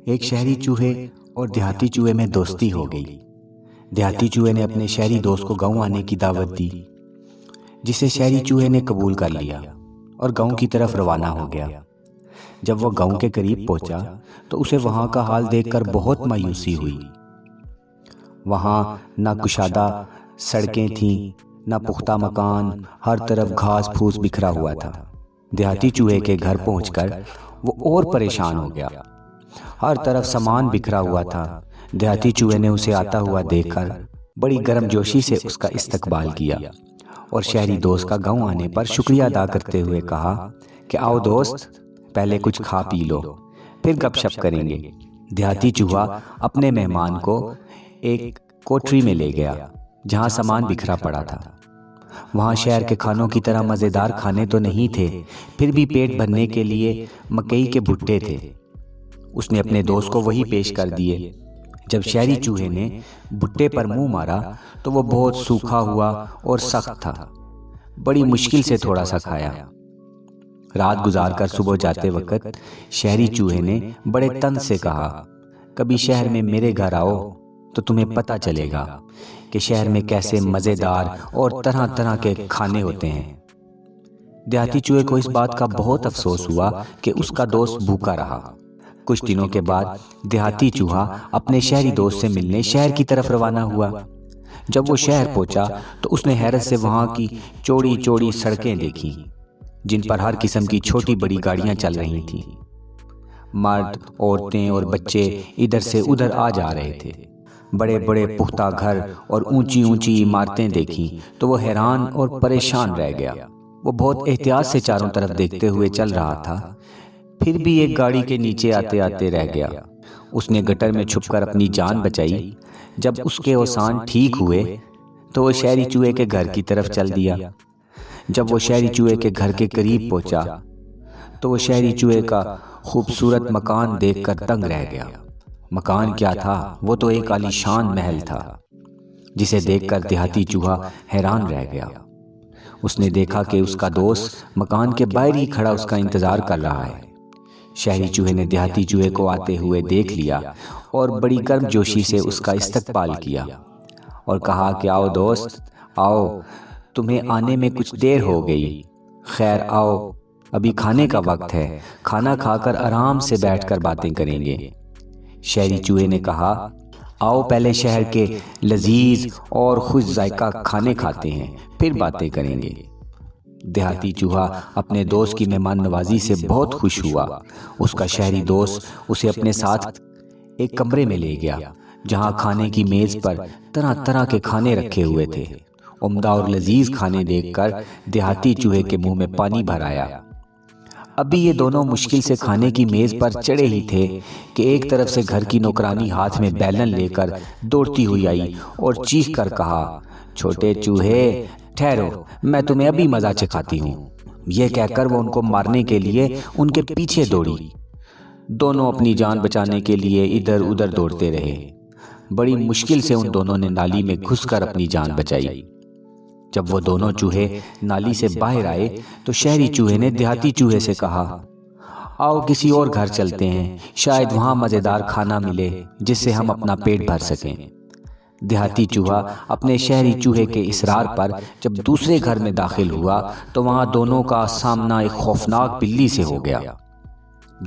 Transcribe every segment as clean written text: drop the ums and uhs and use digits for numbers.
ایک شہری چوہے اور دیہاتی چوہے میں دوستی ہو گئی۔ دیہاتی چوہے نے اپنے شہری دوست کو گاؤں آنے کی دعوت دی، جسے شہری چوہے نے قبول کر لیا اور گاؤں کی طرف روانہ ہو گیا۔ جب وہ گاؤں کے قریب پہنچا تو اسے وہاں کا حال دیکھ کر بہت مایوسی ہوئی۔ وہاں نہ کشادہ سڑکیں تھیں، نہ پختہ مکان، ہر طرف گھاس پھوس بکھرا ہوا تھا۔ دیہاتی چوہے کے گھر پہنچ کر وہ اور پریشان ہو گیا۔ ہر طرف سامان بکھرا ہوا تھا۔ دیہاتی چوہے نے اسے آتا ہوا دیکھ کر بڑی گرم جوشی سے اس کا استقبال کیا اور شہری دوست کا گاؤں آنے پر شکریہ ادا کرتے ہوئے کہا کہ آؤ دوست، پہلے کچھ کھا پی لو، پھر گپ شپ کریں گے۔ دیہاتی چوہا اپنے مہمان کو ایک کوٹری میں لے گیا جہاں سامان بکھرا پڑا تھا۔ وہاں شہر کے کھانوں کی طرح مزیدار کھانے تو نہیں تھے، پھر بھی پیٹ بھرنے کے لیے مکئی کے بھٹے تھے۔ اس نے اپنے دوست کو وہی پیش کر دیے۔ جب شہری چوہے نے بھٹے پر منہ مارا تو وہ بہت سوکھا ہوا اور سخت تھا۔ بڑی مشکل سے تھوڑا سا کھایا۔ رات گزار کر صبح جاتے وقت شہری چوہے نے بڑے طنز سے کہا، کبھی شہر میں میرے گھر آؤ تو تمہیں پتہ چلے گا کہ شہر میں کیسے مزیدار اور طرح طرح کے کھانے ہوتے ہیں۔ دیہاتی چوہے کو اس بات کا بہت افسوس ہوا کہ اس کا دوست بھوکا رہا۔ کچھ دنوں کے بعد دیہاتی چوہا اپنے شہری دوست سے ملنے شہر کی طرف روانہ ہوا۔ جب وہ شہر پہنچا تو اس نے حیرت سے وہاں کی چوڑی چوڑی سڑکیں دیکھیں جن پر ہر قسم کی چھوٹی بڑی گاڑیاں چل رہی تھیں۔ مرد، عورتیں اور بچے ادھر سے ادھر آ جا رہے تھے۔ بڑے بڑے پختہ گھر اور اونچی اونچی عمارتیں دیکھیں تو وہ حیران اور پریشان رہ گیا۔ وہ بہت احتیاط سے چاروں طرف دیکھتے ہوئے چل رہا تھا، پھر بھی ایک گاڑی کے نیچے آتے آتے رہ گیا۔ اس نے گٹر میں چھپ کر اپنی جان بچائی۔ جب اس کے اوسان ٹھیک ہوئے تو وہ شہری چوہے کے گھر کی طرف چل دیا۔ جب وہ شہری چوہے کے گھر کے قریب پہنچا تو وہ شہری چوہے کا خوبصورت مکان دیکھ کر دنگ رہ گیا۔ مکان کیا تھا، وہ تو ایک عالی شان محل تھا جسے دیکھ کر دیہاتی چوہا حیران رہ گیا۔ اس نے دیکھا کہ اس کا دوست مکان کے باہر ہی کھڑا اس کا انتظار کر رہا ہے۔ شہری چوہے نے دیہاتی چوہے کو آتے ہوئے دیکھ لیا اور بڑی گرم جوشی سے اس کا استقبال کیا اور کہا کہ آؤ دوست، آؤ، تمہیں آنے میں کچھ دیر ہو گئی، خیر آؤ، ابھی کھانے کا وقت ہے، کھانا کھا کر آرام سے بیٹھ کر باتیں کریں گے۔ شہری چوہے نے کہا، آؤ پہلے شہر کے لذیذ اور خوش ذائقہ کھانے کھاتے ہیں، پھر باتیں کریں گے۔ دیہاتی چوہا اپنے دوست کی مہمان نوازی سے بہت خوش ہوا۔ اس کا شہری دوست اسے اپنے ساتھ ایک کمرے میں لے گیا جہاں کھانے کی میز پر طرح طرح کے کھانے رکھے ہوئے تھے۔ عمدہ اور لذیذ کھانے دیکھ کر دیہاتی چوہے کے منہ میں پانی بھر آیا۔ ابھی یہ دونوں مشکل سے کھانے کی میز پر چڑھے ہی تھے کہ ایک طرف سے گھر کی نوکرانی ہاتھ میں بیلن لے کر دوڑتی ہوئی آئی اور چیخ کر کہا، چھوٹے چوہے ٹھہرو، میں تمہیں ابھی مزہ چکھاتی ہوں۔ یہ کہہ کر وہ ان کو مارنے کے لیے ان کے پیچھے دوڑی۔ دونوں اپنی جان بچانے کے لیے ادھر ادھر دوڑتے رہے۔ بڑی مشکل سے ان دونوں نے نالی میں گھس کر اپنی جان بچائی۔ جب وہ دونوں چوہے نالی سے باہر آئے تو شہری چوہے نے دیہاتی چوہے سے کہا، آؤ کسی اور گھر چلتے ہیں، شاید وہاں مزیدار کھانا ملے جس سے ہم اپنا پیٹ بھر سکیں۔ دیہاتی چوہا اپنے شہری چوہے کے اصرار پر جب دوسرے گھر میں داخل ہوا تو وہاں دونوں کا سامنا ایک خوفناک بلی سے ہو گیا۔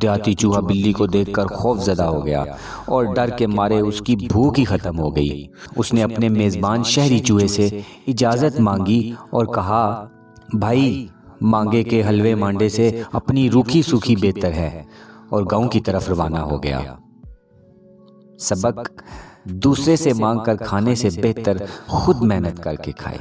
دیہاتی چوہا بلی کو دیکھ کر خوف زدہ ہو گیا اور ڈر کے مارے اس کی بھوک ہی ختم ہو گئی۔ اس نے اپنے میزبان شہری چوہے سے اجازت مانگی اور کہا، بھائی، مانگے کے حلوے مانڈے سے اپنی روکھی سوکھی بہتر ہے، اور گاؤں کی طرف روانہ ہو گیا۔ سبق: دوسرے سے مانگ کر کھانے سے بہتر خود محنت کر کے کھائے۔